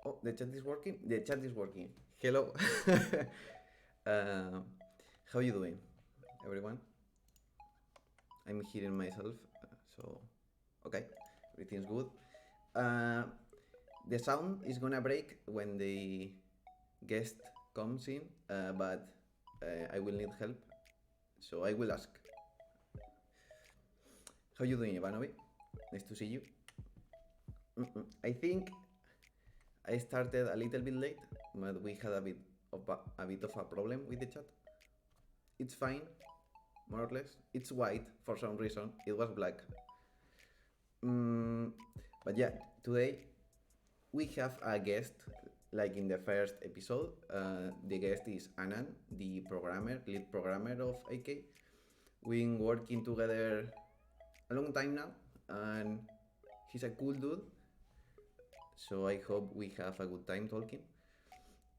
Oh, the chat is working? The chat is working. Hello. uh, how you doing, everyone? I'm hearing myself, so okay, everything's good. Uh, the sound is gonna break when the guest comes in, but I will need help, so I will ask. How you doing, Ivanovi? Nice to see you. I think I started a little bit late, but we had a bit of a problem with the chat. It's fine, more or less. It's white for some reason. It was black. Mm, but yeah, today we have a guest, like in the first episode. The guest is Anand, the lead programmer of AK. We've been working together a long time now, and he's a cool dude. So I hope we have a good time talking.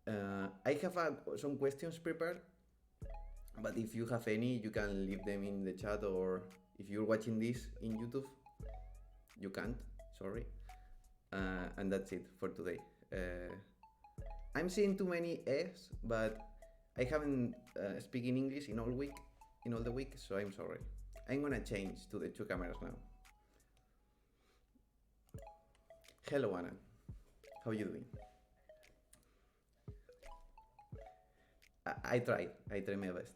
I have some questions prepared, but if you have any, you can leave them in the chat, or if you're watching this in YouTube, you can't. Sorry. And that's it for today. Uh, I'm seeing too many F's, but I haven't speaking English in all the week, so I'm sorry. I'm gonna change to the two cameras now. Hello, Anna. How you doing? I tried. I tried my best.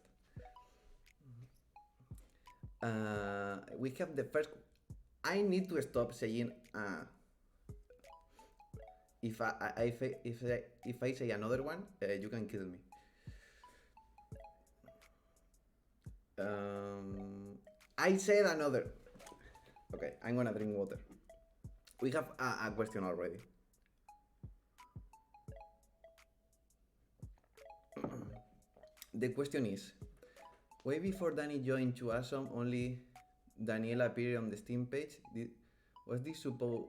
We have the first. I need to stop saying if I say another one, you can kill me. I said another. Okay, I'm gonna drink water. We have a question already. The question is, way before Danny joined Chuasom, only Daniel appeared on the Steam page. Was this supposed?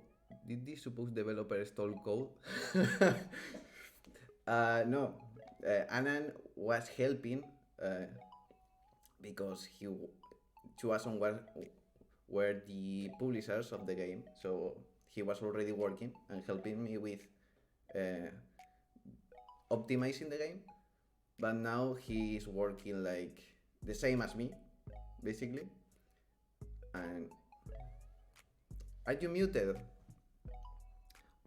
Did this supposed developer stole code? No, Anand was helping because Chuason were the publishers of the game, so he was already working and helping me with uh, optimizing the game. But now he is working like the same as me, basically. And are you muted?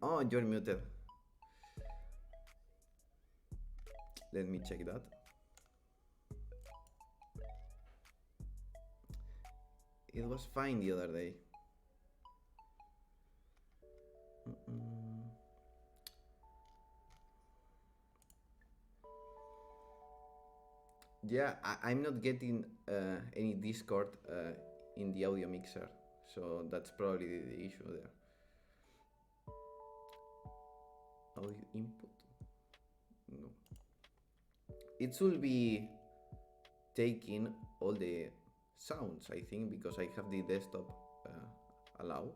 Oh, you're muted. Let me check that. It was fine the other day. Yeah, I'm not getting any Discord in the audio mixer, so that's probably the issue there. Audio input? No. It should be taking all the sounds, I think, because I have the desktop allow.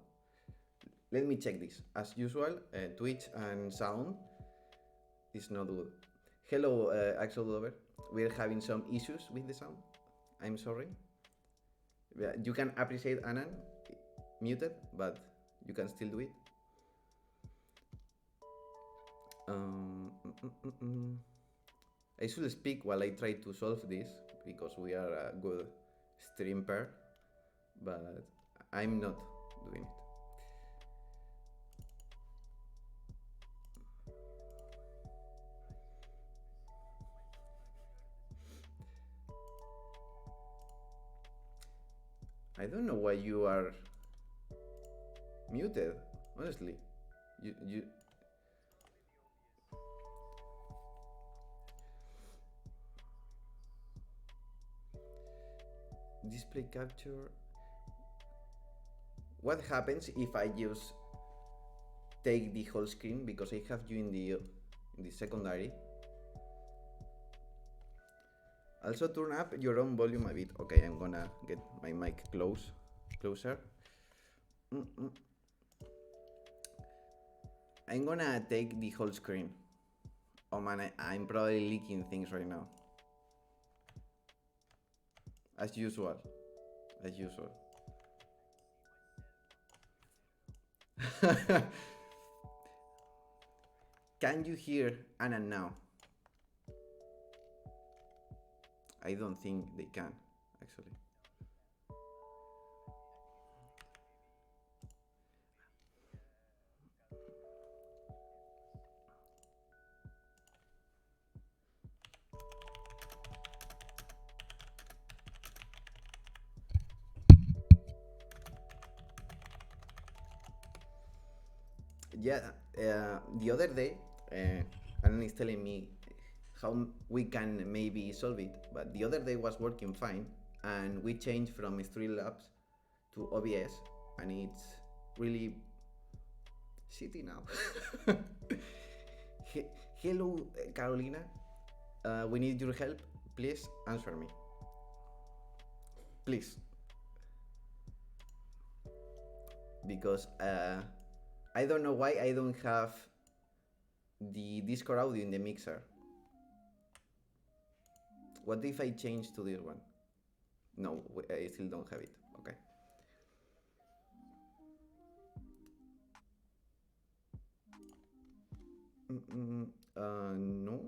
Let me check this. As usual, Twitch and sound is not good. Hello, AK-xolotl. We're having some issues with the sound. I'm sorry. You can appreciate Anand muted, but you can still do it. I should speak while I try to solve this because we are a good stream pair, but I'm not doing it. I don't know why you are muted, honestly. You display capture. What happens if I just take the whole screen because I have you in the secondary? Also turn up your own volume a bit. Okay, I'm gonna get my mic closer. I'm gonna take the whole screen. Oh man, I'm probably leaking things right now. As usual. As usual. Can you hear Anand now? I don't think they can, actually. Yeah, the other day, Anand is telling me how we can maybe solve it, but the other day was working fine, and we changed from Streamlabs to OBS, and it's really shitty now. Hello, Carolina. We need your help. Please answer me. Please, because I don't know why I don't have the Discord audio in the mixer. What if I change to this one? No, I still don't have it. Okay. No.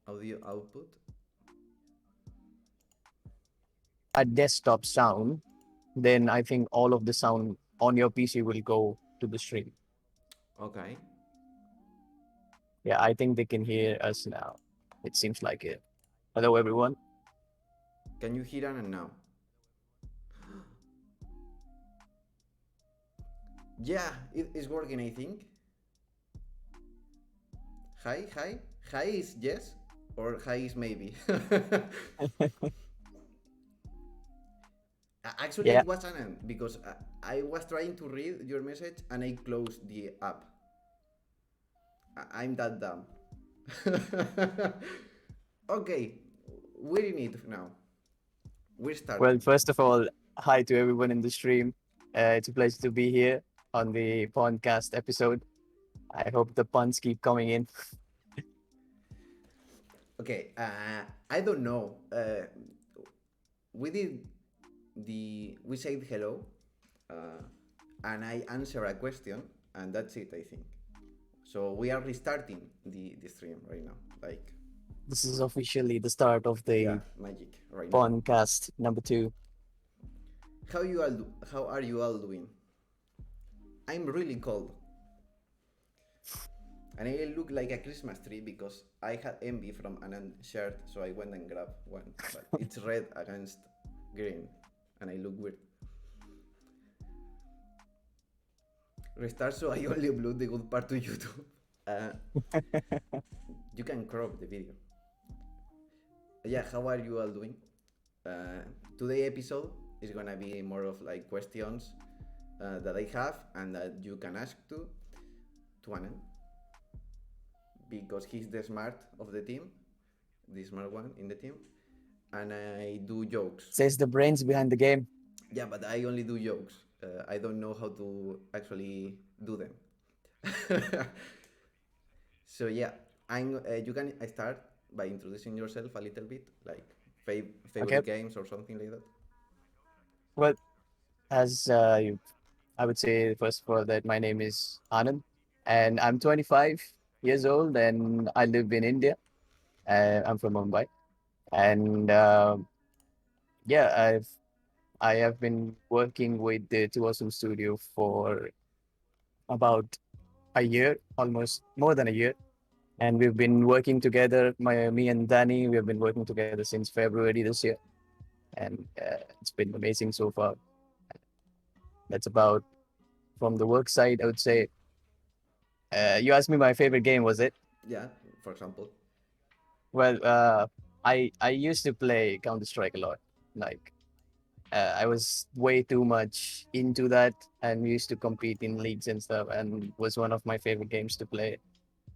Audio output. A desktop sound, then I think all of the sound on your PC will go to the stream. Okay. Yeah, I think they can hear us now. It seems like it. Hello, everyone. Can you hear Anna now? Yeah, it is working, I think. Hi, hi. Hi is yes, or hi is maybe. Actually, Yeah. it was Anand because I was trying to read your message and I closed the app. I'm that dumb. Okay, we're in it now. We're Well, starting. first of all, hi to everyone in the stream. It's a pleasure to be here on the Pondcast episode. I hope the puns keep coming in. Okay, I don't know. We did we said hello, uh, and I answer a question, and that's it. I think. So we are restarting the stream right now. Like, This is officially the start of yeah, the magic right now. Pondcast number 2. How are you all doing? I'm really cold, and I look like a Christmas tree because I had envy from Anand shirt, so I went and grabbed one. But it's red against green, and I look weird. Restart so I only upload the good part to YouTube. Uh, you can crop the video. Yeah, how are you all doing? Today episode is gonna be more of like questions that I have and that you can ask to Anand because he's the smart of the team, the smart one in the team, and I do jokes. Says the brains behind the game. Yeah, but I only do jokes. I don't know how to actually do them. So yeah, you can start by introducing yourself a little bit, like Okay. favorite games or something like that. Well, as I would say first of all that my name is Anand and I'm 25 years old and I live in India. I'm from Mumbai. And yeah, I have been working with the Two Awesome Studio for about a year, almost more than a year. And we've been working together, me and Danny, we have been working together since February this year. And it's been amazing so far. That's about from the work side, I would say. You asked me my favorite game, was it? Yeah, for example. Well, I used to play Counter Strike a lot. Like I was way too much into that, and we used to compete in leagues and stuff, and was one of my favorite games to play.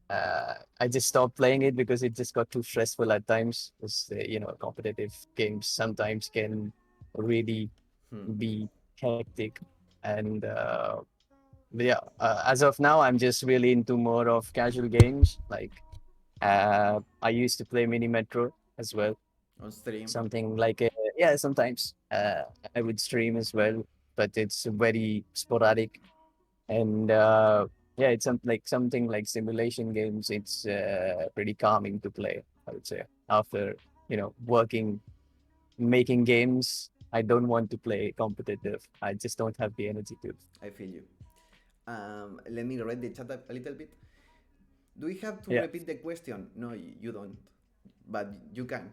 I just stopped playing it because it just got too stressful at times. Because competitive games sometimes can really Hmm. be hectic, and but yeah, as of now, I'm just really into more of casual games like I used to play Mini Metro as well. On stream. Something like yeah, sometimes I would stream as well, but it's very sporadic. And yeah, it's something like simulation games. It's pretty calming to play, I would say. After working, making games, I don't want to play competitive. I just don't have the energy to. I feel you. Let me read the chat a little bit. Do we have to Yeah, repeat the question? No, you don't, but you can.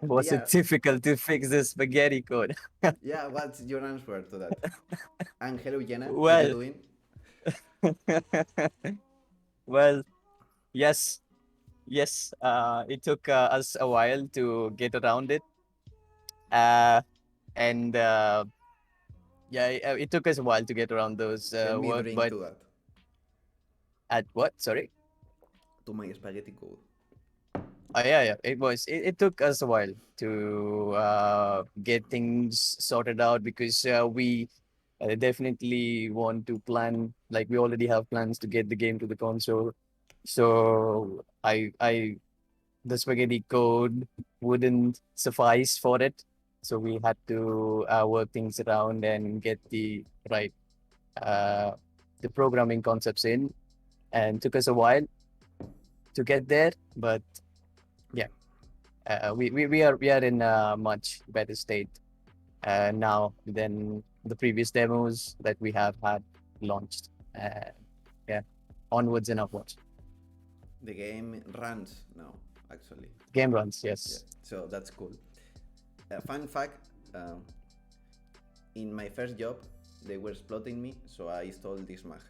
was it Yeah, difficult to fix the spaghetti code? yeah. What's your answer to that? And hello, Jenna. How you Well, doing? well, yes, yes. It took us a while to get around it, uh, and yeah, it took us a while to get around those Help me work. drink But to that, at what? Sorry. to my spaghetti code. Yeah, yeah. It took us a while to get things sorted out because we definitely want to plan. Like we already have plans to get the game to the console. So the spaghetti code wouldn't suffice for it. So we had to work things around and get right uh, the programming concepts in, and took us a while to get there. But yeah, we are in a much better state now than the previous demos that we have had launched. Yeah, onwards and upwards. The game runs now, actually. Game runs, Yeah, yes. so that's cool. Fun fact: um, in my first job, they were exploiting me, so I installed this Mag,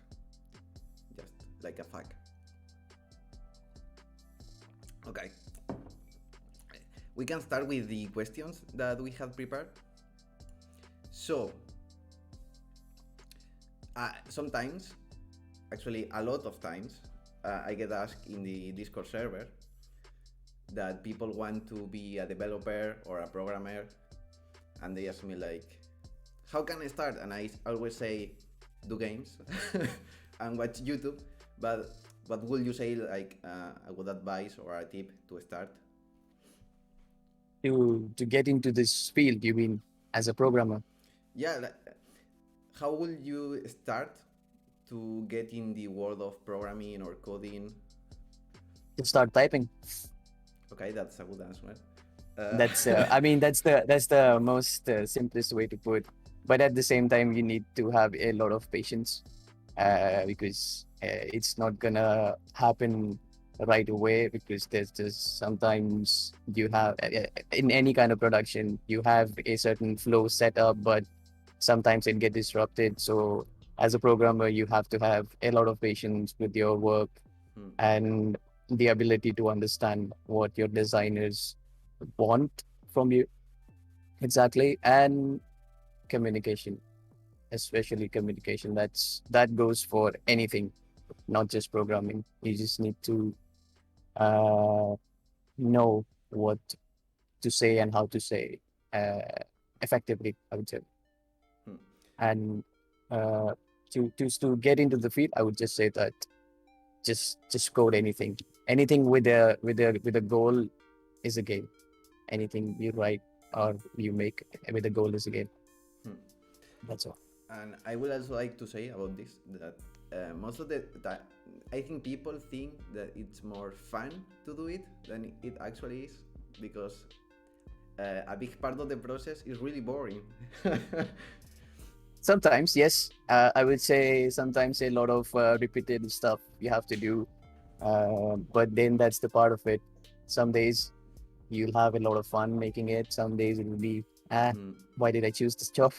just like a fact. Okay, we can start with the questions that we have prepared. So, sometimes, actually a lot of times, I get asked in the Discord server that people want to be a developer or a programmer, and they ask me like, how can I start? And I always say, do games and watch YouTube. But what would you say, like a good advice or a tip to start? To get into this field, you mean, as a programmer? Yeah, like, how will you start to get in the world of programming or coding? To start typing. Okay, that's a good answer. Uh, That's I mean that's the most simplest way to put. But at the same time, you need to have a lot of patience because it's not gonna happen right away because there's just sometimes you have in any kind of production you have a certain flow set up, but sometimes it get disrupted. So as a programmer, you have to have a lot of patience with your work hmm, and the ability to understand what your designers want from you exactly, and communication, especially communication. That goes for anything, not just programming. You just need to uh, know what to say and how to say uh, effectively, I would say. hmm. And uh, to get into the field, I would just say that just code anything with a goal is a game. Anything you write or you make with a goal is a game. Hmm. That's all. And I would also like to say about this that most of the time, I think people think that it's more fun to do it than it actually is, because a big part of the process is really boring. Sometimes, yes, I would say sometimes a lot of repetitive stuff you have to do, but then that's the part of it. Some days you'll have a lot of fun making it. Some days it will be, Hmm. why did I choose this job?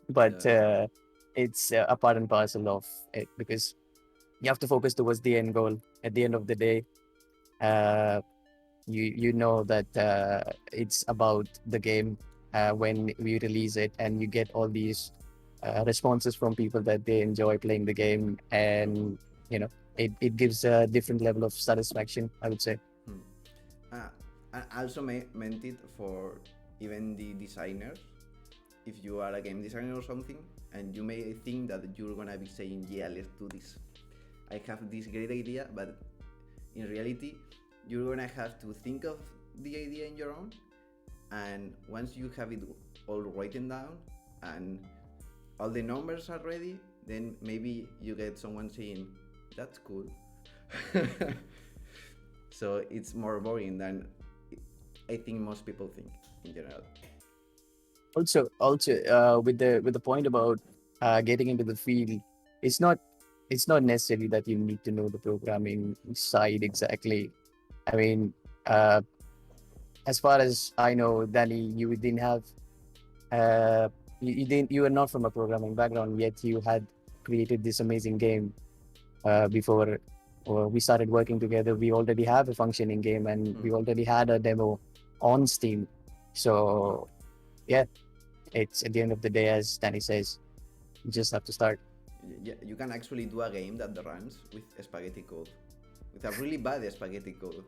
But Yeah. it's a part and parcel of it because you have to focus towards the end goal. At the end of the day, uh, you know that it's about the game when we release it, and you get all these responses from people that they enjoy playing the game, Hmm. and you know it gives a different level of satisfaction, I would say. Hmm. Uh, I also meant it for even the designers. If you are a game designer or something, and you may think that you're gonna be saying, "Yeah, let's do this," I have this great idea, but in reality, you're gonna have to think of the idea in your own, and once you have it all written down and all the numbers are ready, then maybe you get someone saying, "That's cool." So it's more boring than I think most people think in general. Also, with the point about getting into the field, it's not it's not necessary that you need to know the programming side exactly. I mean, uh, as far as I know, Danny, you didn't have you were not from a programming background, yet you had created this amazing game before we started working together. We already have a functioning game, and we already had a demo on Steam. So yeah, it's at the end of the day, as Danny says, you just have to start. Yeah, you can actually do a game that runs with spaghetti code, with a really bad spaghetti code.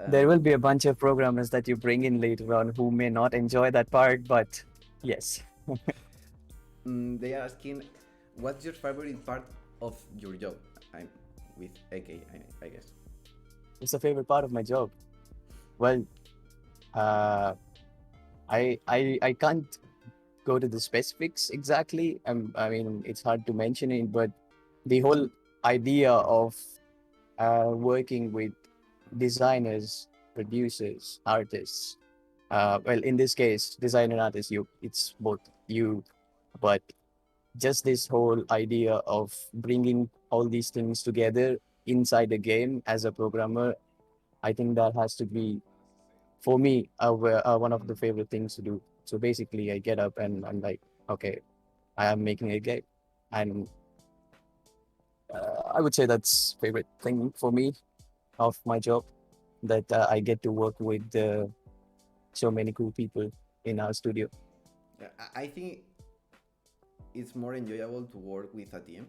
There will be a bunch of programmers that you bring in later on who may not enjoy that part, but yes. They are asking, what's your favorite part of your job? I'm with AK, I guess. It's a favorite part of my job. Well, uh, I can't go to the specifics exactly. I mean, it's hard to mention it, but the whole idea of working with designers, producers, artists. Well, in this case, designer and artist, it's both you, but just this whole idea of bringing all these things together inside the game as a programmer, I think that has to be, for me, one of the favorite things to do. So basically, I get up and I'm like, okay, I am making a game, and I would say that's favorite thing for me of my job, that I get to work with so many cool people in our studio. I think it's more enjoyable to work with a team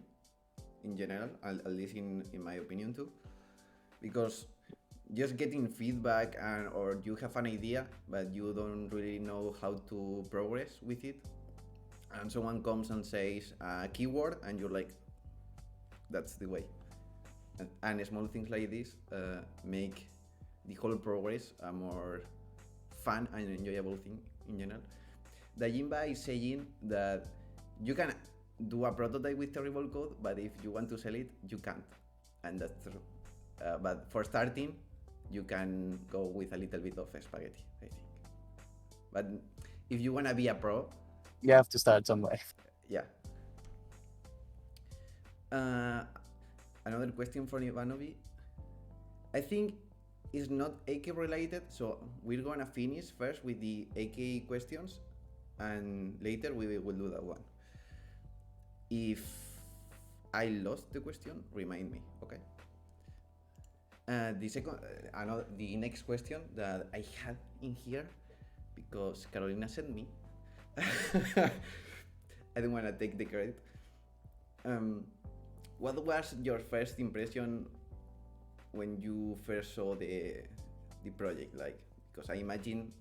in general, at least in my opinion too, because just getting feedback or you have an idea but you don't really know how to progress with it, and someone comes and says a keyword and you're like, that's the way. And small things like this make the whole progress a more fun and enjoyable thing in general. The Jimba is saying that you can do a prototype with terrible code, but if you want to sell it, you can't. And that's true. But for starting, you can go with a little bit of spaghetti, I think. But if you want to be a pro, You have to start somewhere. yeah. Another question from Ivanovi. I think it's not AK related, so we're gonna finish first with the AK questions, and later we will do that one. If I lost the question, remind me, okay? The next question that I had in here, because Carolina sent me. I don't want to take the credit. What was your first impression when you first saw the project? Like, because I imagine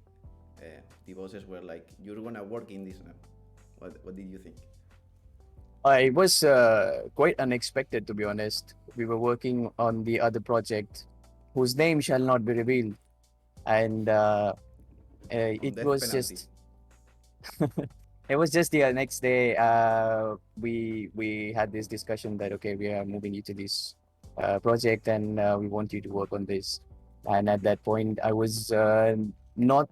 the bosses were like, "You're gonna work in this now." What did you think? It was quite unexpected, to be honest. We were working on the other project, whose name shall not be revealed, and it Death was penalty. just it was just the next day. We had this discussion that okay, we are moving you to this project, and we want you to work on this. And at that point, I was not.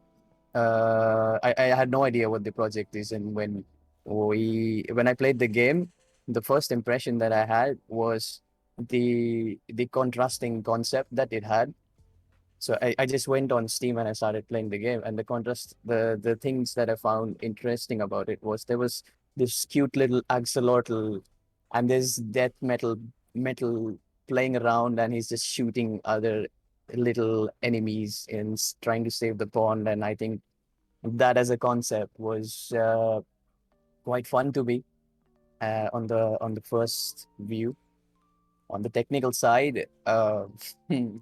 I had no idea what the project is, and when I played the game, the first impression that I had was the contrasting concept that it had. So I just went on Steam and I started playing the game, and the things that I found interesting about it was there was this cute little axolotl, and there's death metal playing around, and he's just shooting other little enemies and trying to save the pond. And I think that as a concept was quite fun to me on the first view. On the technical side,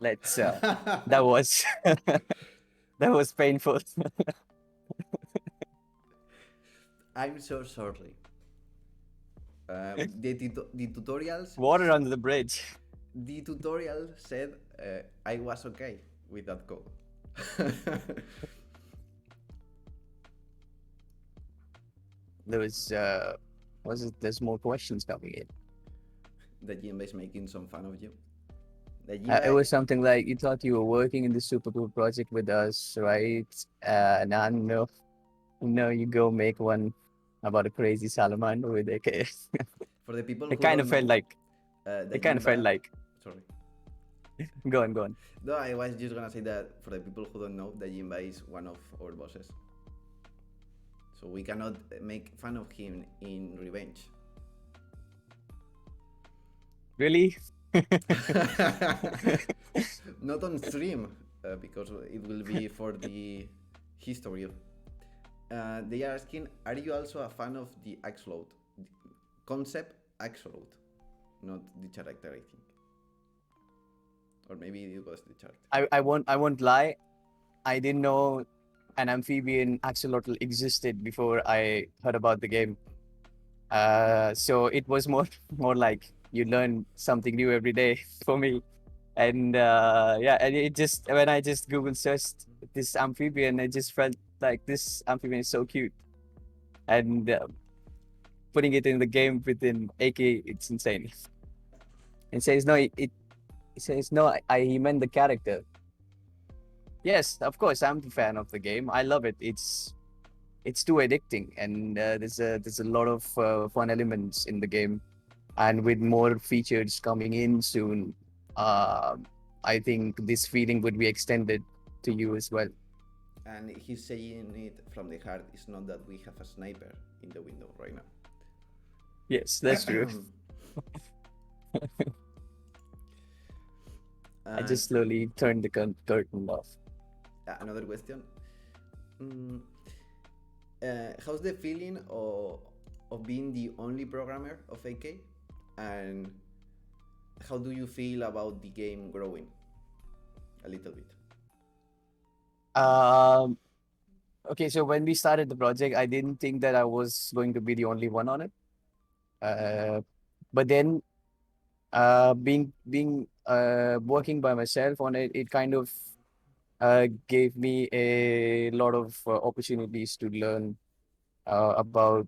let's that was that was painful. I'm so sorry. The tutorials Water under the bridge. the tutorial said I was okay with that code. There was it? There's more questions coming in. The Jimba is making some fun of you. The It Jimba, was something like you thought you were working in the super cool project with us, right? Nah, no, no, you go make one about a crazy salamander with AK. for the people It who kind don't of felt know, like the it kind of felt Jimba. like Sorry. go on, go on. No, I was just gonna say that for the people who don't know, the Jimba is one of our bosses. So we cannot make fun of him in revenge. Really? Not on stream, because it will be for the history. They are asking, are you also a fan of the AK-xolotl? Concept AK-xolotl, not the character, I think. Or maybe it was the character. I won't lie. I didn't know an amphibian axolotl existed before I heard about the game. So it was more more like you learn something new every day for me. And yeah, and it just when I just Google searched this amphibian, I just felt like this amphibian is so cute. And putting it in the game within AK, it's insane. It says no, it says no. He meant the character. Yes, of course, I'm a fan of the game. I love it. It's too addicting, and there's a lot of fun elements in the game. And with more features coming in soon, uh, I think this feeling would be extended to you as well. And he's saying it from the heart. It's not that we have a sniper in the window right now. Yes, that's true. I And just slowly turned the curtain off. another question. Mm, how's the feeling of being the only programmer of AK? And how do you feel about the game growing? A little bit. Um, okay, so when we started the project, I didn't think that I was going to be the only one on it. Uh, but then being working by myself on it, it kind of gave me a lot of opportunities to learn about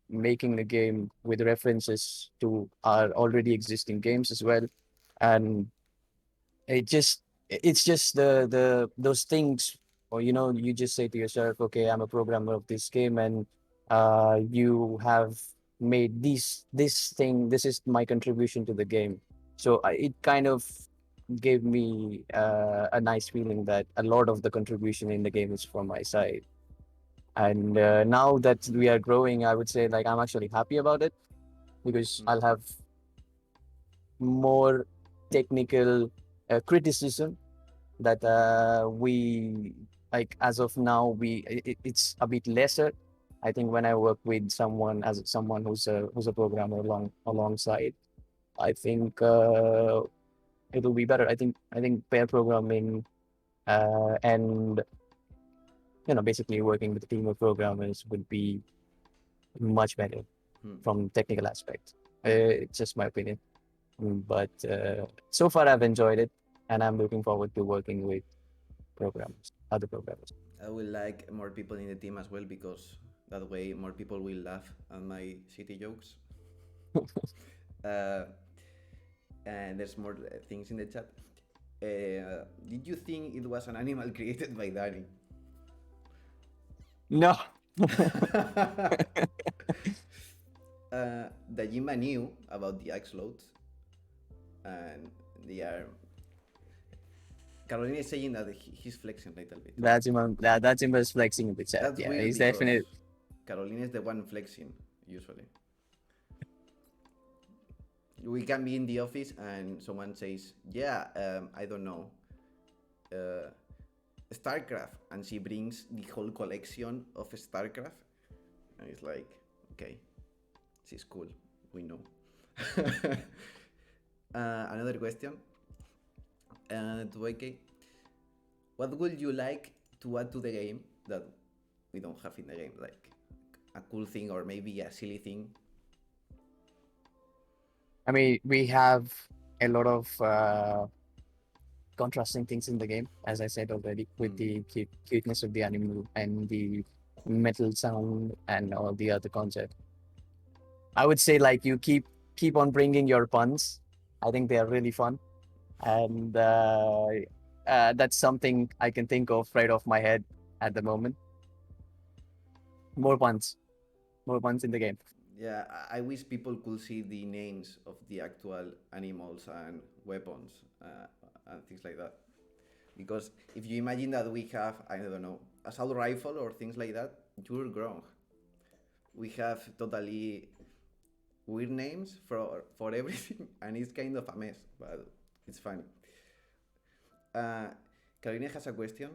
making a game with references to our already existing games as well. And it's just the those things, or you just say to yourself, okay, I'm a programmer of this game, and you have made this thing, this is my contribution to the game. So it kind of gave me a nice feeling that a lot of the contribution in the game is from my side. And now that we are growing, I would say like I'm actually happy about it, because I'll have more technical criticism that we like as of now it's a bit lesser. I think when I work with someone who's a programmer alongside, I think it'll be better. I think pair programming and basically working with a team of programmers would be much better from technical aspect. It's just my opinion. But so far I've enjoyed it, and I'm looking forward to working with other programmers. I will like more people in the team as well, because that way more people will laugh at my city jokes. uh, and there's more things in the chat. Did you think it was an animal created by Danny? No. The Jimba knew about the axolotls, and they are. Carolina is saying that he's flexing a little bit. That's him as flexing in the chat. That's Yeah, weird he's because definitely. Carolina is the one flexing usually. We can be in the office and someone says, "Yeah, I don't know, StarCraft," and she brings the whole collection of StarCraft, and it's like, okay, she's cool. We know. Another question. To AK, what would you like to add to the game that we don't have in the game? Like a cool thing or maybe a silly thing? I mean, we have a lot of contrasting things in the game, as I said already, with Hmm. the cuteness of the animal and the metal sound and all the other concept. I would say like you keep on bringing your puns. I think they are really fun, and that's something I can think of right off my head at the moment. More puns, more puns in the game. Yeah, I wish people could see the names of the actual animals and weapons and things like that. Because if you imagine that we have, I don't know, assault rifle or things like that, you're wrong. We have totally weird names for everything, and it's kind of a mess, but it's funny. Uh, Carolina has a question.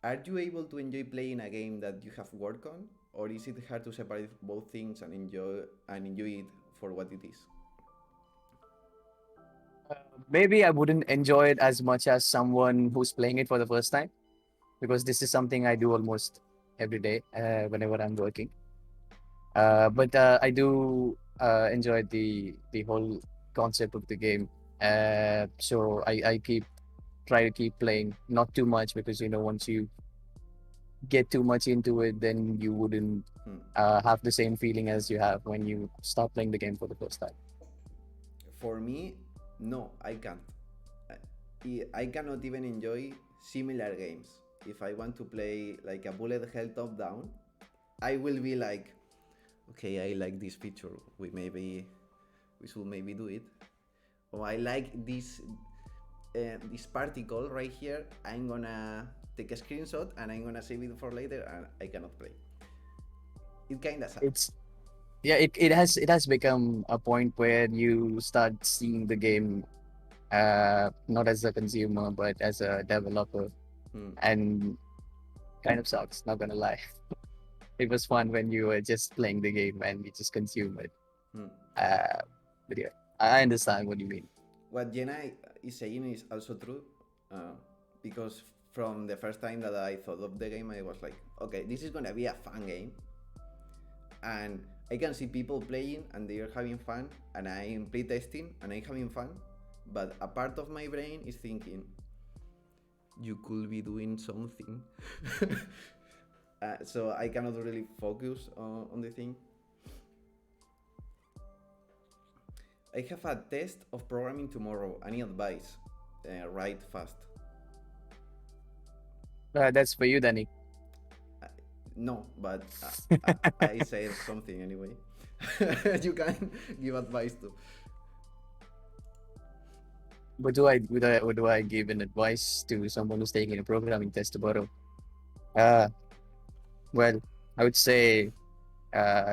Are you able to enjoy playing a game that you have worked on, or is it hard to separate both things and enjoy it for what it is? Maybe I wouldn't enjoy it as much as someone who's playing it for the first time because this is something I do almost every day whenever I'm working. But I do enjoy the whole concept of the game. So I keep try to keep playing, not too much because once you get too much into it, then you wouldn't Hmm. have the same feeling as you have when you start playing the game for the first time. For me, no, I can't. I cannot even enjoy similar games. If I want to play like a bullet hell top down, I will be like, okay, I like this feature. We should maybe do it. Or I like this particle right here. I'm gonna take a screenshot and I'm gonna save it for later, and I cannot play. It kinda sad. It's Yeah, it has become a point where you start seeing the game not as a consumer but as a developer, Hmm. and kind of sucks, not gonna lie. It was fun when you were just playing the game and you just consume it. Hmm. uh but yeah, I understand what you mean. What Jenna is saying is also true, uh, because from the first time that I thought of the game, I was like, okay, this is gonna be a fun game, and I can see people playing and they are having fun, and I'm playtesting and I'm having fun, but a part of my brain is thinking, you could be doing something. So I cannot really focus on the thing. I have a test of programming tomorrow. Any advice? Write fast. That's for you, Danny. Uh, no, but I said something anyway. You can give advice to. What do I give an advice to someone who's taking a programming test tomorrow? uh well, I would say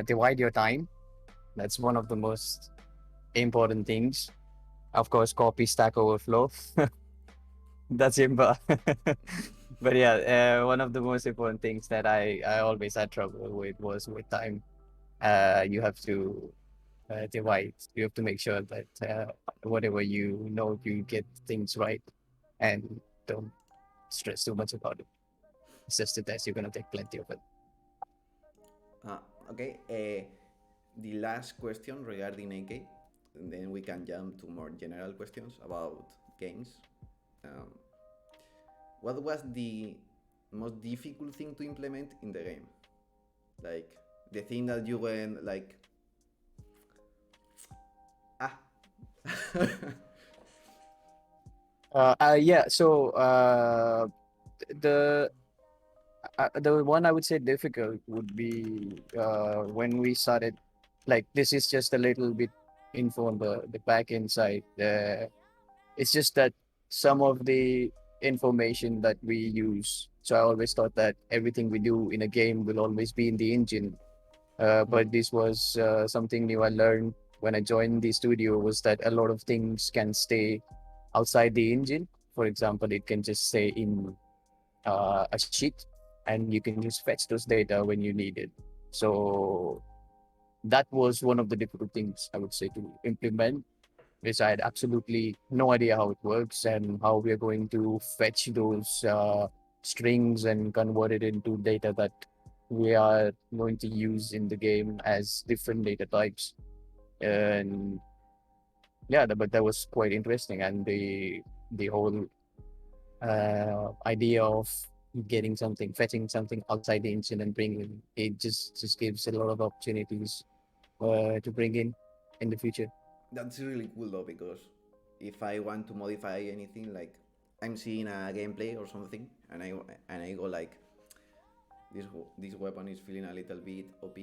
divide your time. That's one of the most important things. Of course, copy Stack Overflow. That's Imba. But yeah, one of the most important things that I always had trouble with was with time. You have to divide. You have to make sure that whatever you get things right and don't stress too much about it. It's just a test. You're gonna take plenty of it. Uh, okay. The last question regarding AK, and then we can jump to more general questions about games. Um, what was the most difficult thing to implement in the game? Like the thing that you went like, ah. Yeah. So the the one I would say difficult would be when we started. Like this is just a little bit info on the back end side. It's just that some of the information that we use. So I always thought that everything we do in a game will always be in the engine. Hmm. But this was something new I learned when I joined the studio, was that a lot of things can stay outside the engine. For example, it can just stay in a sheet, and you can just fetch those data when you need it. So that was one of the difficult things I would say to implement, which I had absolutely no idea how it works and how we are going to fetch those strings and convert it into data that we are going to use in the game as different data types. And yeah, but that was quite interesting, and the whole idea of getting something, fetching something outside the engine and bringing it just gives a lot of opportunities to bring in the future. That's really cool though, because if I want to modify anything, like I'm seeing a gameplay or something, and I go like, this weapon is feeling a little bit OP,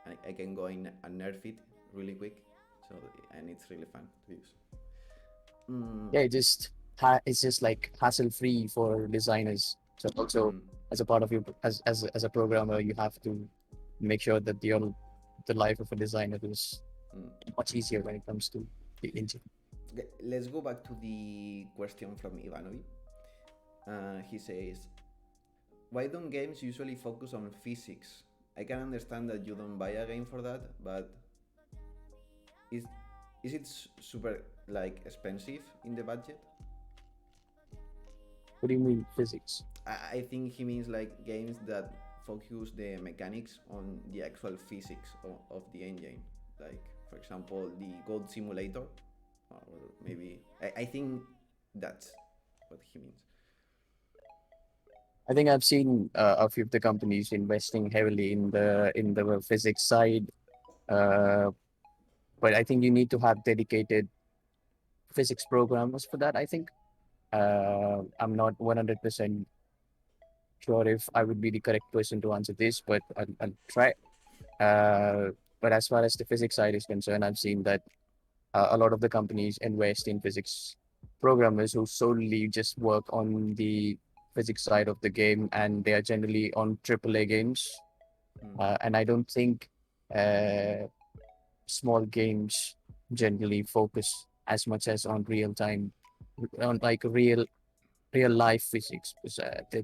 and I can go in and nerf it really quick. So and it's really fun to use. Mm, Yeah, it's just like hassle free for designers. So also mm, as a part of your as a programmer, you have to make sure that the life of a designer is mm. much easier when it comes to the engine. Okay, let's go back to the question from Ivanovi. He says, why don't games usually focus on physics? I can understand that you don't buy a game for that, but is is it super like expensive in the budget? What do you mean physics? I think he means like games that focus the mechanics on the actual physics of the engine. Like, for example, the Gold Simulator, or maybe I think that's what he means. I think I've seen a few of the companies investing heavily in the physics side, uh, but I think you need to have dedicated physics programmers for that. I think I'm not 100% sure if I would be the correct person to answer this, but I'll try. But as far as the physics side is concerned, I've seen that a lot of the companies invest in physics programmers who solely just work on the physics side of the game, and they are generally on AAA games. Hmm. And I don't think uh, small games generally focus as much as on real time, on like real life physics, because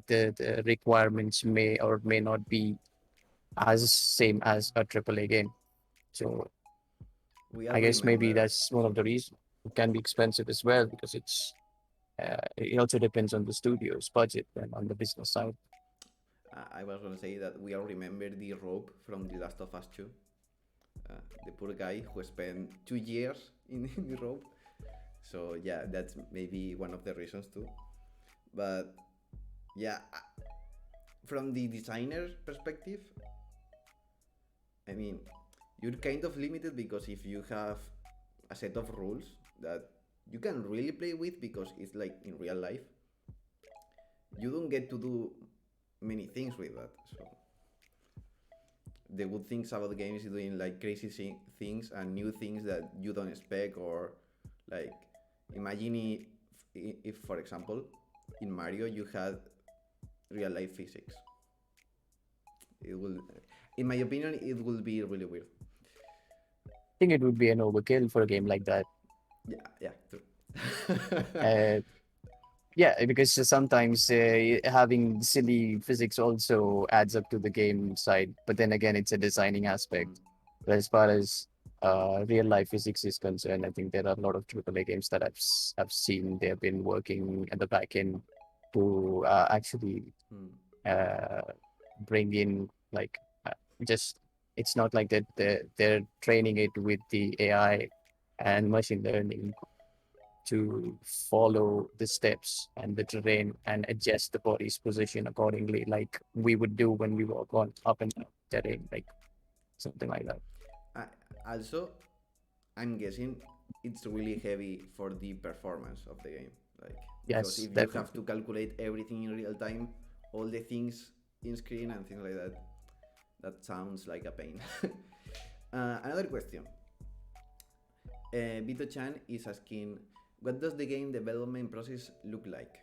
the requirements may or may not be as same as a AAA game. So We all I guess maybe remember. that's one of the reasons. It can be expensive as well because it also depends on the studio's budget and on the business side. I was gonna say that we all remember the rope from The Last of Us 2. The poor guy who spent 2 years in the rope. So yeah, that's maybe one of the reasons too. But yeah, from the designer's perspective, I mean, you're kind of limited because if you have a set of rules that you can really play with because it's like in real life, you don't get to do many things with that. So the good things about the game is doing like crazy things and new things that you don't expect, or like imagine if for example in Mario you had real life physics. It will, in my opinion, it will be really weird. I think it would be an overkill for a game like that. Yeah, yeah, true. Uh, yeah, because sometimes having silly physics also adds up to the game side, but then again, it's a designing Mm, aspect. But as far as real life physics is concerned, I think there are a lot of AAA games that I've seen they have been working at the back end to actually mm. uh, bring in like just it's not like that they're training it with the AI and machine learning to follow the steps and the terrain and adjust the body's position accordingly, like we would do when we walk on up and down terrain, like something like that. I, also, I'm guessing it's really heavy for the performance of the game. Like, because Yes, if you have definitely. to calculate everything in real time, all the things in screen and things like that, that sounds like a pain. Another question. Vito Chan is asking, what does the game development process look like?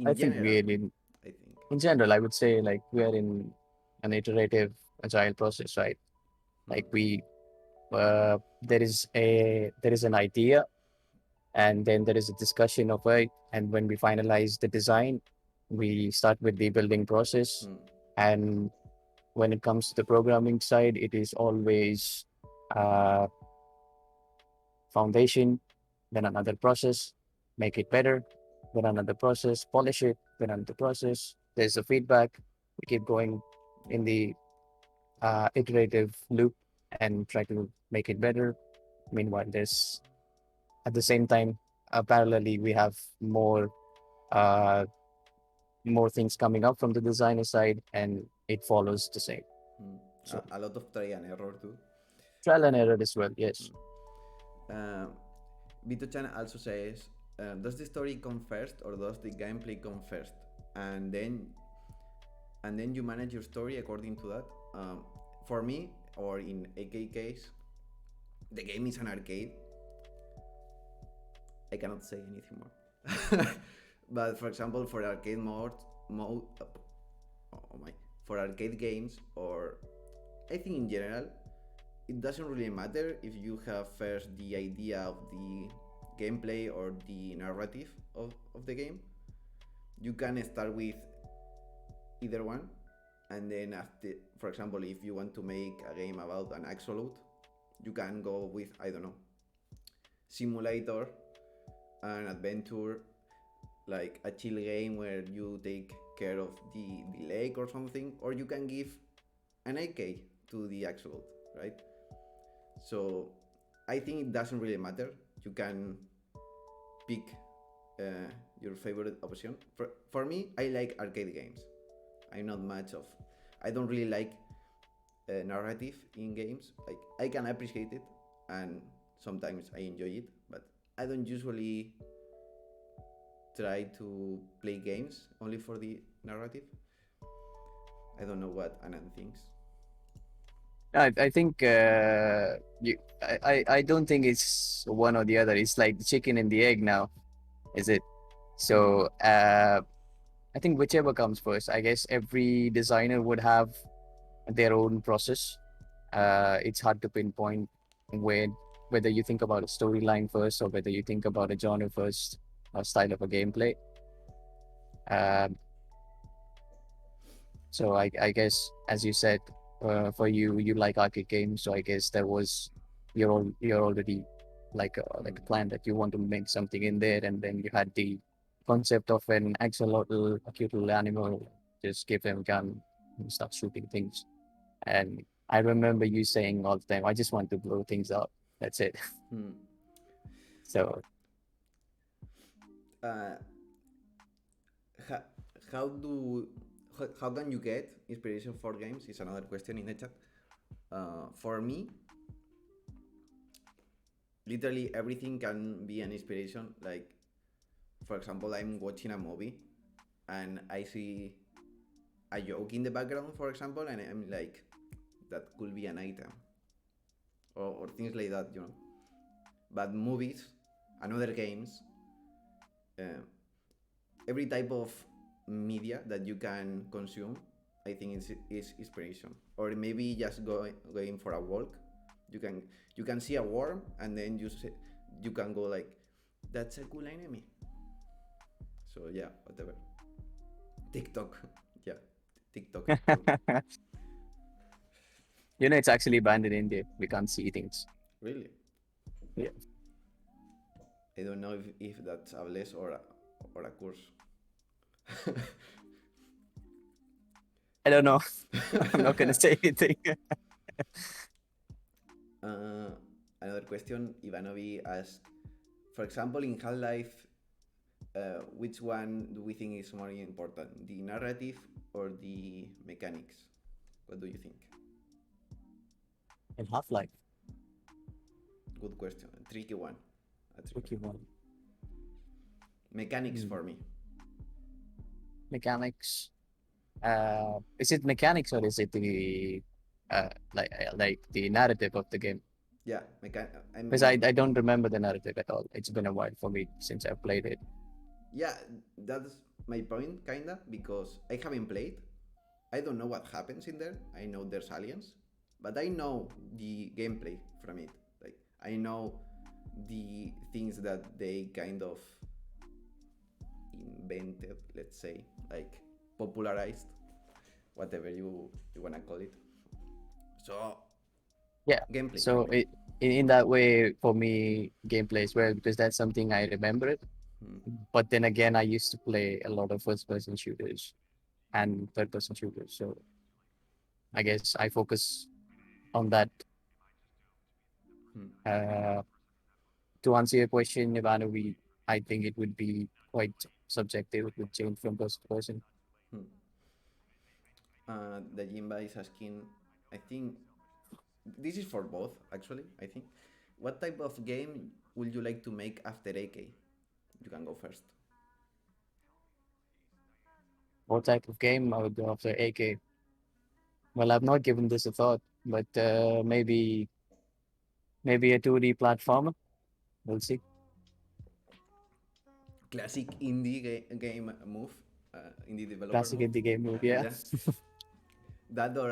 I In think general, we I think. in general, I would say like we are in an iterative agile process, right? Hmm. Like we there is an idea, and then there is a discussion of it, and when we finalize the design, we start with the building process. Hmm. And when it comes to the programming side, it is always uh, foundation, then another process, make it better, then another process, polish it, then another process. There's a feedback. We keep going Yeah. in the iterative loop and try to make it better. Meanwhile, there's at the same time, parallelly, we have uh, more things coming up from the designer side, and it follows the same. Mm. So A lot of try and error too. trial and error as well. Yes. Uh, Vito-chan also says, does the story come first or does the gameplay come first? And then you manage your story according to that. For me, or in AK case, the game is an arcade. I cannot say anything more. But for example, for arcade mode, oh my, for arcade games, or I think in general, it doesn't really matter if you have first the idea of the gameplay or the narrative of the game. You can start with either one, and then after, for example, if you want to make a game about an axolotl, you can go with, I don't know, simulator, an adventure, like a chill game where you take care of the lake or something, or you can give an AK to the axolotl, right? So I think it doesn't really matter. You can pick your favorite option. For me, I like arcade games. I'm not much of. I don't really like narrative in games. Like I can appreciate it, and sometimes I enjoy it, but I don't usually try to play games only for the narrative. I don't know what Anand thinks. I think I don't think it's one or the other. It's like the chicken and the egg now, is it? So I think whichever comes first. I guess every designer would have their own process. It's hard to pinpoint where whether you think about a storyline first or whether you think about a genre first or style of a gameplay. Um, so I guess as you said, for you you like arcade games, so I guess there was you're already like a plan that you want to make something in there, and then you had the concept of an axolotl, a cute little animal, just give them a gun and start shooting things. And I remember you saying all the time, I just want to blow things up. That's it. Hmm. So Uh, how, how do how can you get inspiration for games? Is another question in the chat. For me, literally everything can be an inspiration. Like, for example, I'm watching a movie and I see a joke in the background, for example, and I'm like, that could be an item, or things like that, you know. But movies and other games, uh, every type of media that you can consume, I think is inspiration. Or maybe just going for a walk, you can see a worm and then you can go like, that's a cool enemy. So yeah, whatever. TikTok, yeah, TikTok for me. it's actually banned in India. We can't see things. Really, Yeah. I don't know if that's a bless or a curse. I don't know. I'm not gonna say anything. uh, Another question, Ivanovi asked, for example, in Half-Life, which one do we think is more important, the narrative or the mechanics? What do you think? In Half-Life, Good question, a tricky one. A tricky okay, one. one. Mechanics Hmm. for me. Mechanics. Is it mechanics or is it the like the narrative of the game? Yeah, I Because I mean, don't remember the narrative at all. It's been a while for me since I've played it. yeah, that's my point, kinda, because I haven't played. I don't know what happens in there. I know there's aliens, but I know the gameplay from it. Like, I know the things that they kind of invented, let's say, like popularized, whatever you wanna call it. So Yeah. gameplay for So me. in that way, for me, gameplay as well, because that's something I remember it. Hmm. But then again, I used to play a lot of first-person shooters and third-person shooters. So I guess I focus on that. Hmm. Uh, to answer your question, Ivano, I think it would be quite subjective. It would change from person to person. Hmm. The Jimba is asking, I think this is for both actually. I think, what type of game would you like to make after AK? You can go first. What type of game I would go after AK? Well, I've not given this a thought, but maybe a 2D platformer. We'll see. Classic indie game move, indie developer Classic move. indie game move, yeah. Yeah, that or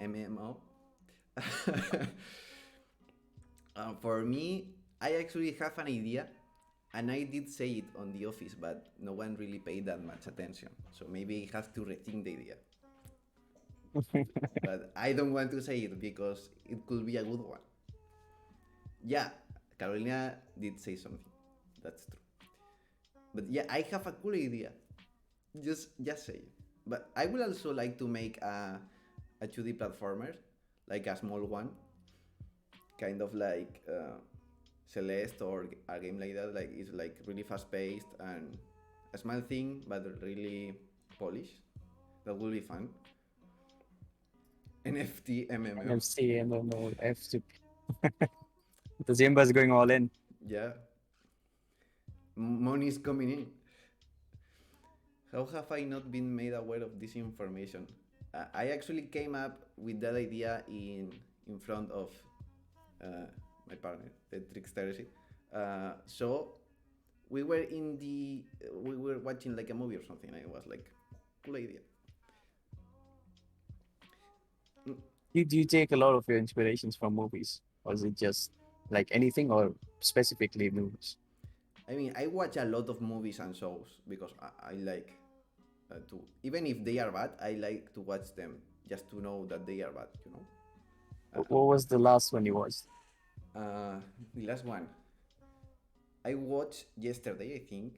MMO. For me, I actually have an idea, and I did say it on the office, but no one really paid that much attention. So maybe I have to rethink the idea. But I don't want to say it because it could be a good one. Yeah, Carolina did say something. That's true. But yeah, I have a cool idea. Just say it. But I would also like to make a 2D platformer, like a small one, kind of like Celeste or a game like that. Like it's like really fast paced and a small thing, but really polished. That will be fun. NFT MMO. FC, MMO, FC. The Zimba is going all in. Yeah, money is coming in. How have I not been made aware of this information? I actually came up with that idea in front of uh, my partner, the trickster. So we were watching like a movie or something. And it was like, cool idea. Mm, Do you take a lot of your inspirations from movies, or is it just like anything, or specifically movies? I mean, I watch a lot of movies and shows because I like to, even if they are bad, I like to watch them just to know that they are bad. You know. What was the last one you watched? The last one I watched yesterday, I think,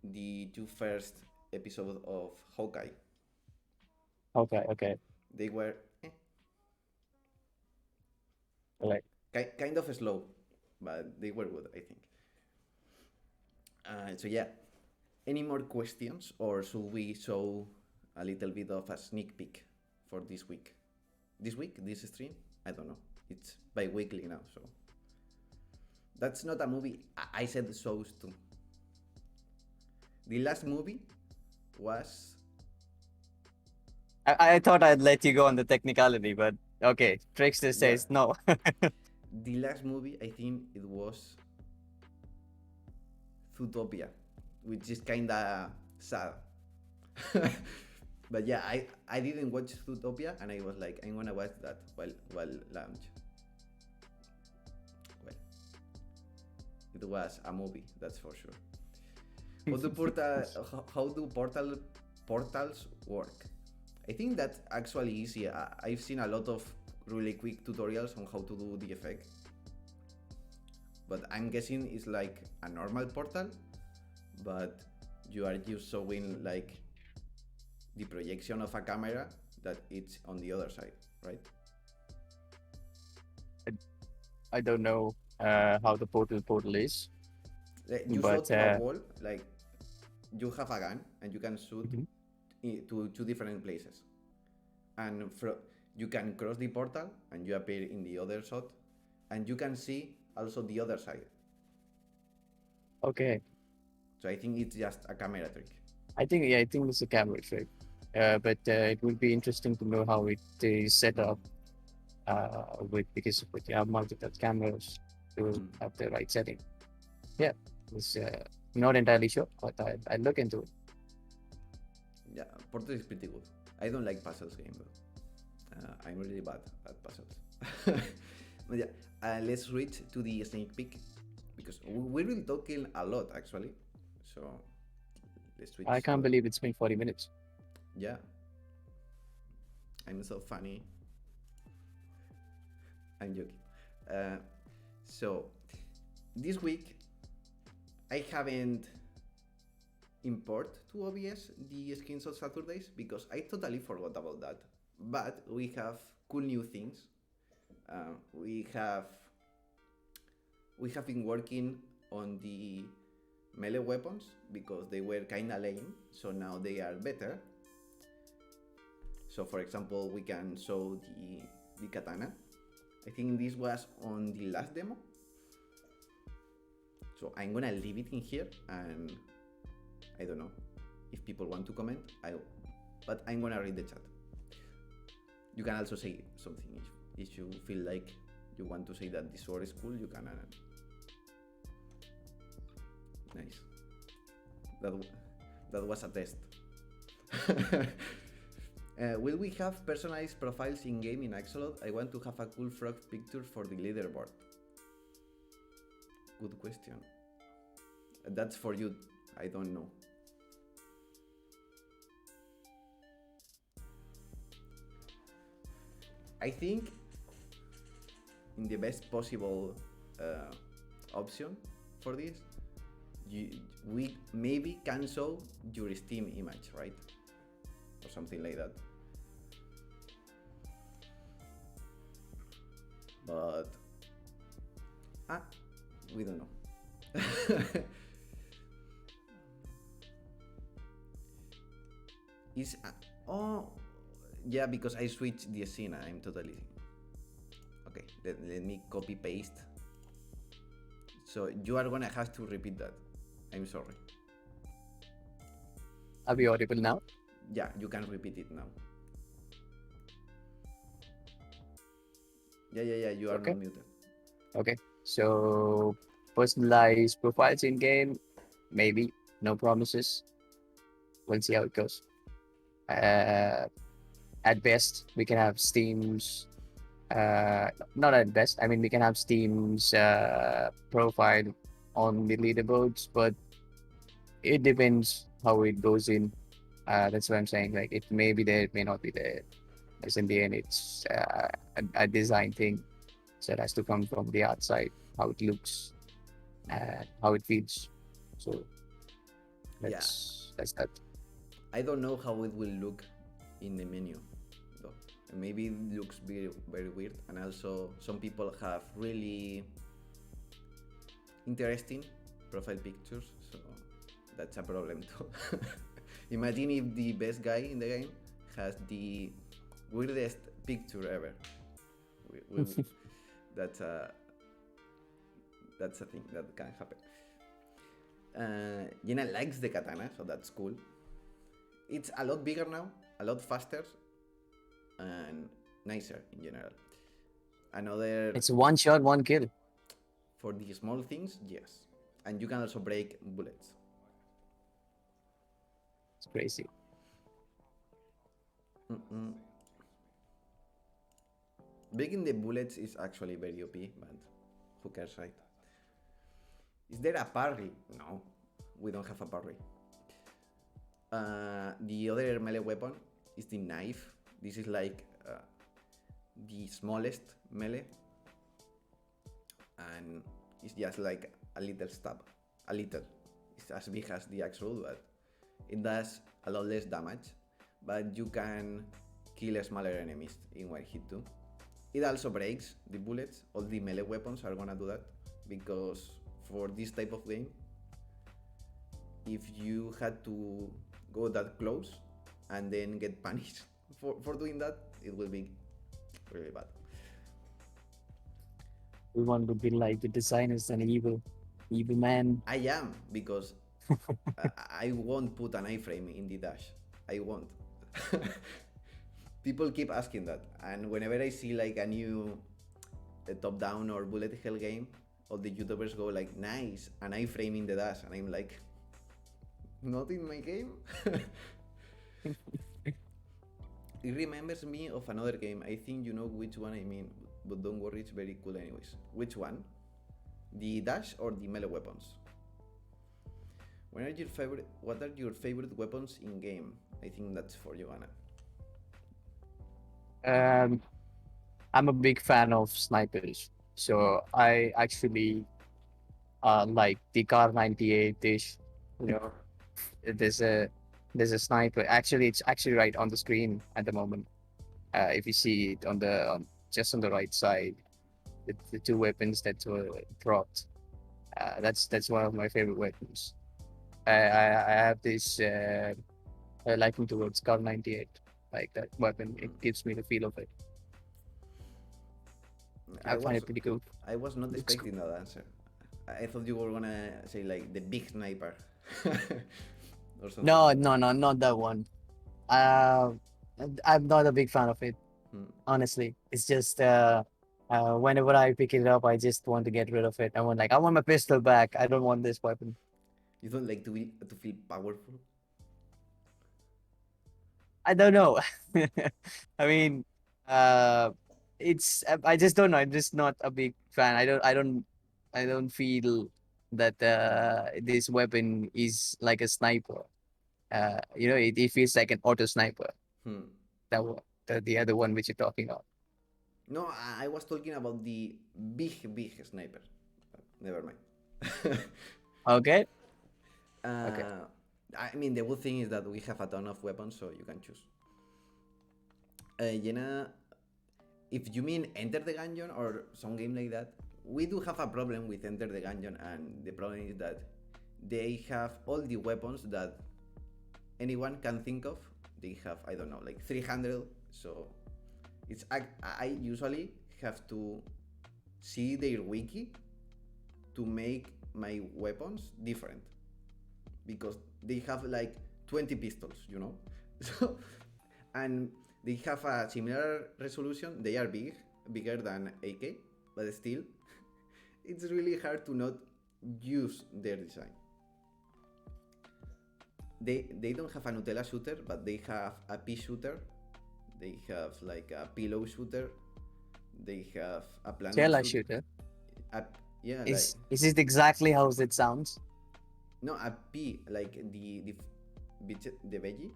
the two first episodes of Hawkeye. Okay, okay, They were like kind of slow, but they were good, I think. So yeah, any more questions, or should we show a little bit of a sneak peek for this week? This week, this stream? I don't know. It's bi-weekly now, so that's not a movie. I said shows too. The last movie was I thought I'd let you go on the technicality, but okay, Trickster yeah. says no. The last movie, I think it was Zootopia, which is kinda sad. But yeah, I didn't watch Zootopia, and I was like, I'm gonna watch that while lunch. Well, it was a movie, that's for sure. How do portals work? I think that's actually easy. I've seen a lot of really quick tutorials on how to do the effect, but I'm guessing it's like a normal portal, but you are just showing like the projection of a camera that it's on the other side, right? I, I don't know how the portal is, You but shot to a wall, like you have a gun and you can shoot mhm. to two different places, and you can cross the portal and you appear in the other shot, and you can see also the other side. Okay. So I think it's just a camera trick. I think it's a camera trick. But it would be interesting to know how it is set up with you have multiple cameras to Hmm. have the right setting. Yeah, it's not entirely sure, but I look into it. Yeah, Portal is pretty good. I don't like puzzles game though. I'm really bad at puzzles. But yeah, let's switch to the sneak peek because we will talking a lot actually. So let's I switch to can't that. believe it's been 40 minutes. Yeah, I'm so funny. I'm joking. Uh, so this week I haven't import to OBS the skins of Saturdays because I totally forgot about that. But we have cool new things. We have we have been working on the melee weapons because they were kinda lame, so now they are better. So for example, we can show the katana. I think this was on the last demo. So I'm gonna leave it in here, and I don't know if people want to comment, but I'm gonna read the chat. You can also say something if you feel like you want to say that this sword is cool, you can. Nice. That was a test. Will we have personalized profiles in game in AK-xolotl? I want to have a cool frog picture for the leaderboard. Good question. That's for you. I don't know. I think in the best possible option for this, we maybe can show your Steam image, right? Or something like that. But we don't know. Is oh yeah, because I switched the scene. I'm totally okay. Let me copy paste. So you are gonna have to repeat that. I'm sorry. Are we audible now? Yeah, you can repeat it now. Yeah. You are Okay. not muted. Okay. So personalized profiles in game, maybe. No promises. We'll see how it goes. At best, we can have Steam's. Not at best. I mean, we can have Steam's profile on the leaderboards, but it depends how it goes in. That's what I'm saying. Like, it may be there, it may not be there. As in the end, it's a design thing. So it has to come from the outside, how it looks, and how it feels. So that's that. I don't know how it will look in the menu, though. Maybe it looks very, very weird, and also some people have really interesting profile pictures, so that's a problem too. Imagine if the best guy in the game has the weirdest picture ever. That's a thing that can happen. Jenna likes the katana, so that's cool. It's a lot bigger now, a lot faster, and nicer in general. Another It's one shot, one kill. for the small things, yes, and you can also break bullets. It's crazy. Breaking the bullets is actually very OP, but who cares, right? Is there a parry? No, we don't have a parry. The other melee weapon is the knife. This is like the smallest melee, and it's just like a little stab. A little. It's as big as the actual, but it does a lot less damage. But you can kill smaller enemies in one hit too. It also breaks the bullets. All the melee weapons are gonna do that, because for this type of game, if you had to go that close and then get punished for doing that, it will be really bad. We want to be like the designers and evil man. I am, because I won't put an iframe in the dash. I won't. People keep asking that, and whenever I see like a new top-down or bullet hell game, all the YouTubers go like, "Nice, an iframe in the dash," and I'm like, "Not in my game." It remembers me of another game. I think you know which one I mean, but don't worry, it's very cool anyways. Which one? The dash or the melee weapons? What are your favorite weapons in game? I think that's for you, Anna. I'm a big fan of snipers, so I actually like the Car 98-ish. You know, there's a sniper. Actually, it's actually right on the screen at the moment. If you see it on just on the right side, the two weapons that were dropped. That's one of my favorite weapons. I have this liking towards Car 98, like that weapon. It gives me the feel of it. I I find was it pretty cool. I was not Looks cool. expecting that answer. I thought you were gonna say like the big sniper or something No, like that. no, no, not that one. Uh, I'm not a big fan of it, Hmm. honestly. It's just whenever I pick it up, I just want to get rid of it. I want my pistol back. I don't want this weapon. You don't like to feel powerful? I don't know. I mean, uh, I just don't know. I'm just not a big fan. I don't feel that this weapon is like a sniper. It feels like an auto sniper. Hmm. That one, the other one which you're talking about. No, I was talking about the big sniper. Never mind. Okay, okay. uh, I mean, the good thing is that we have a ton of weapons, so you can choose. Jenna, if you mean Enter the Gungeon or some game like that, we do have a problem with Enter the Gungeon, and the problem is that they have all the weapons that anyone can think of. They have, I don't know, like 300. So I usually have to see their wiki to make my weapons different because they have like 20 pistols, you know. So and they have a similar resolution. They are bigger than AK, but still, it's really hard to not use their design. They don't have a Nutella shooter, but they have a pea shooter. They have like a pillow shooter. They have a planet Jella shooter. shooter. A, yeah, like Is it exactly how it sounds? no, a pea like the veggie,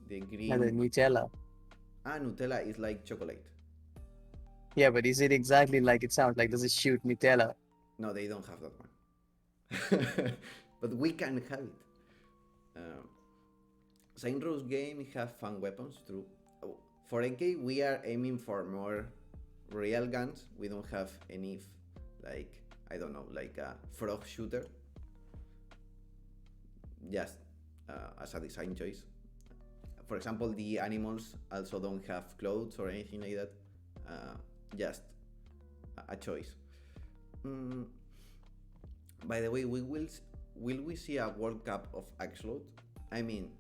the Yeah, the green. Nutella. Nutella is like chocolate. Yeah, but is it exactly like it sounds? Like, does it shoot Nutella? No, they don't have that one. But we can have it. Um, Saint Rose game have fun weapons too. Oh, for AK, we are aiming for more real guns. We don't have any, like, I don't know, like a frog shooter, just as a design choice. For example, the animals also don't have clothes or anything like that. Just a choice. Mm, by the way, will we see a World Cup of AK-xolotl? I mean,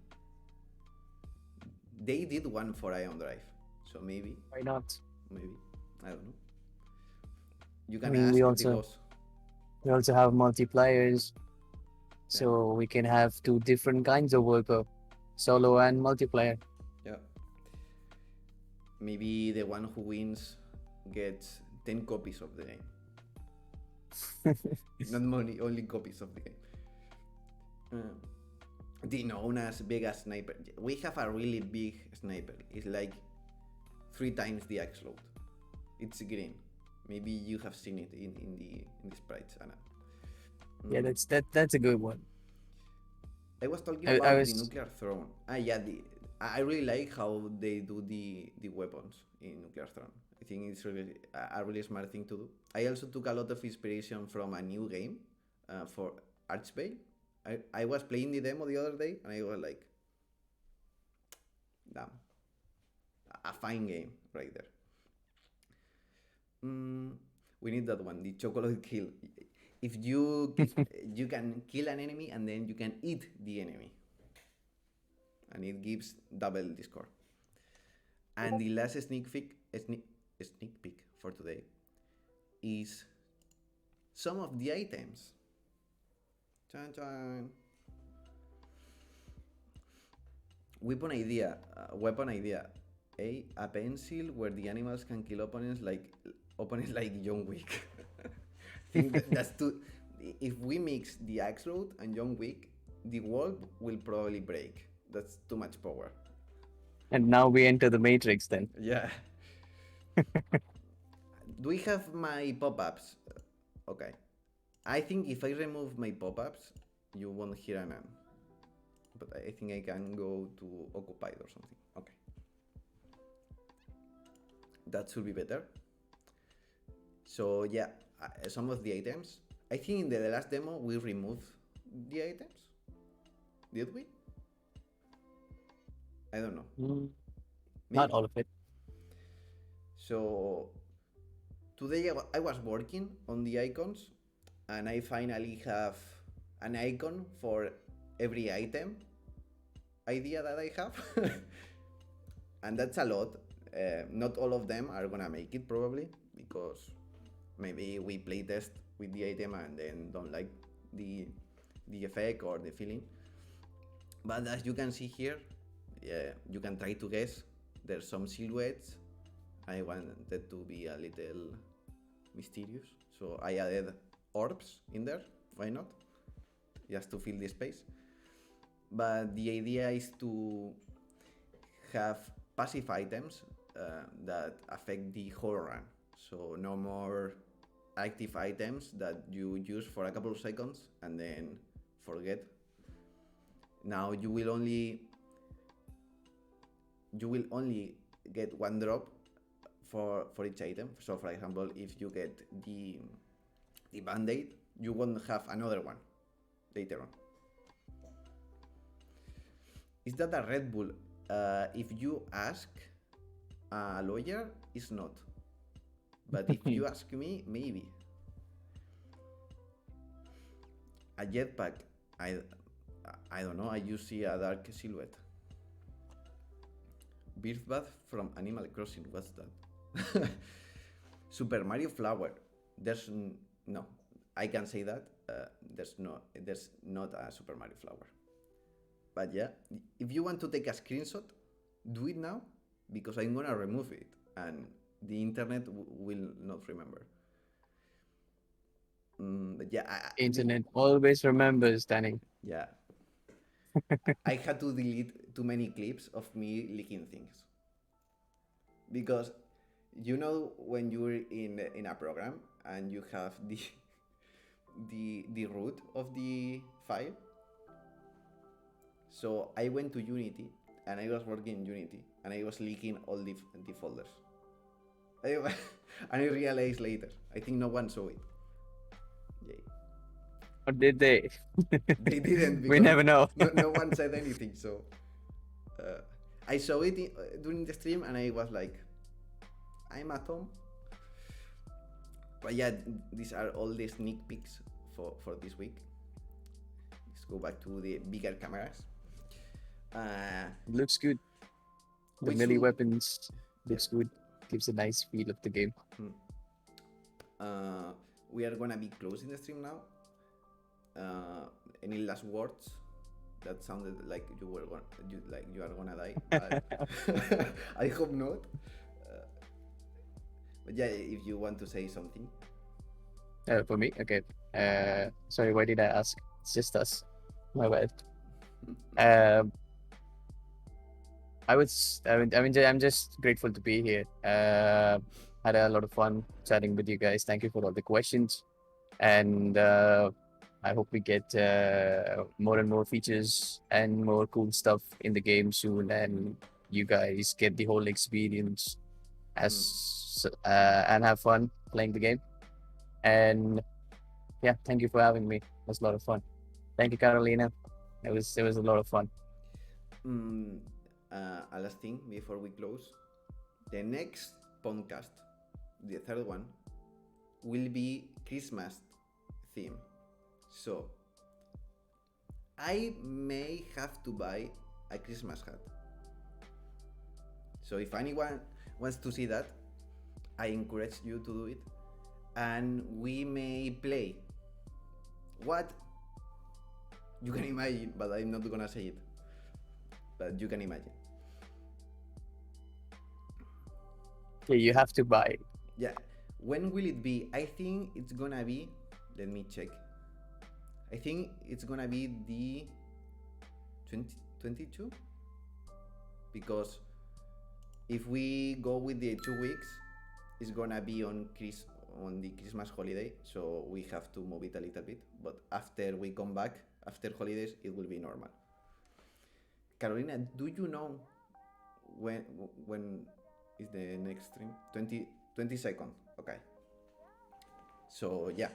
they did one for Ion Drive, so Why not? maybe I don't know. You I can mean, ask the boss. we also have multiplayers, Yeah, so we can have two different kinds of worker, solo and multiplayer. yeah. Maybe the one who wins gets 10 copies of the game, not money, only copies of the game. Uh, the known as Vegas sniper. We have a really big sniper. It's like 3 times the axolotl. It's green. Maybe you have seen it in the sprites, Anna. Yeah, Mm. that's a good one. I was talking I about the was nuclear throne. Yeah, I really like how they do the weapons in nuclear throne. I think it's really a really smart thing to do. I also took a lot of inspiration from a new game for Archbale. I was playing the demo the other day and I was like, damn, a fine game right there. Mm, we need that one, the chocolate kill. If you can kill an enemy and then you can eat the enemy, and it gives double the score. And the last sneak peek for today is some of the items. Chan chan. Weapon idea. A pencil where the animals can kill opponents like John Wick. I think that's too. If we mix the axe load and John Wick, the world will probably break. That's too much power. and now we enter the matrix then. Yeah. Do we have my pop-ups? Okay. I think if I remove my pop-ups, you won't hear an am. But I think I can go to occupied or something. Okay. That should be better. So yeah, some of the items. I think in the last demo we removed the items. Did we? I don't know. Not Maybe. all of it. So today I was working on the icons, and I finally have an icon for every item idea that I have. And that's a lot. Not all of them are gonna make it probably, because maybe we play test with the item and then don't like the effect or the feeling. But as you can see here, you can try to guess. There's some silhouettes. I wanted to be a little mysterious, so I added orbs in there. Why not? Just to fill the space. But the idea is to have passive items that affect the whole run. So no more active items that you use for a couple of seconds and then forget. Now you will only get one drop for each item. So for example, if you get the band-aid, you won't have another one later on. Is that a Red Bull? If you ask a lawyer, it's not. But if you ask me, maybe. A jetpack, I don't know. I just see a dark silhouette. Birth bath from Animal Crossing. What's that? Super Mario Flower. There's no. I can say that. There's not a Super Mario Flower. But yeah, if you want to take a screenshot, do it now, because I'm gonna remove it and the internet will not remember. But yeah, Internet always remembers, Danny. yeah, I had to delete too many clips of me leaking things, because when you're in a program and you have the root of the file. So I went to Unity and I was working in Unity and I was leaking all the folders. And I realized later. I think no one saw it. Yay. Or did they? They didn't, We because never know. no one said anything. So I saw it during the stream and I was like, I'm at home. But yeah, these are all the sneak peeks for this week. Let's go back to the bigger cameras. Looks good. The melee weapons looks good. Gives a nice feel of the game. We are gonna be closing the stream now. Any last words? That sounded like you are gonna die. But I hope not. But yeah, if you want to say something. For me, okay. Sorry, why did I ask? It's just us. My bad. I'm just grateful to be here. Had a lot of fun chatting with you guys. Thank you for all the questions, and I hope we get more and more features and more cool stuff in the game soon, and you guys get the whole experience and have fun playing the game. And yeah, thank you for having me. It was a lot of fun. Thank you, Carolina. It was a lot of fun. A last thing before we close. The next podcast, the third one, will be Christmas theme. So I may have to buy a Christmas hat. So if anyone wants to see that, I encourage you to do it. And we may play what you can imagine, but I'm not gonna say it. But you can imagine. Okay, you have to buy it. Yeah. When will it be? I think it's gonna be. Let me check. I think it's gonna be the 2022, because if we go with the 2 weeks, it's gonna be on the Christmas holiday, so we have to move it a little bit. But after we come back, after holidays, it will be normal. Carolina, do you know when is the next stream? 22nd. Okay. So yeah,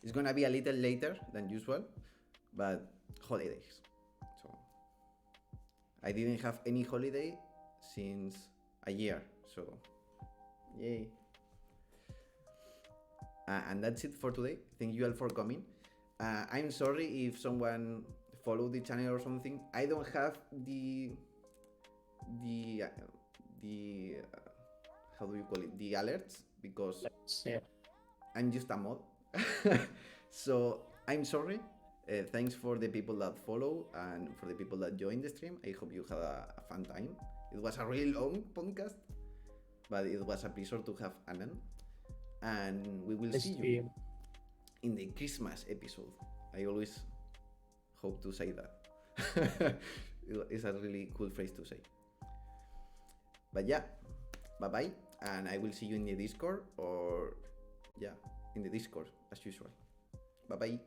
It's gonna be a little later than usual, but holidays. So I didn't have any holiday since a year. So yay. And that's it for today. Thank you all for coming. I'm sorry if someone followed the channel or something. I don't have the how do you call it, the alerts, because Yeah. I'm just a mod. So I'm sorry. Thanks for the people that follow and for the people that joined the stream. I hope you had a fun time. It was a really long podcast, but it was a pleasure to have Anand. And we will see you Stream. in the Christmas episode. I always hope to say that. It's a really cool phrase to say. But yeah, bye bye, and I will see you in the Discord, or yeah, in the Discord as usual. Bye bye.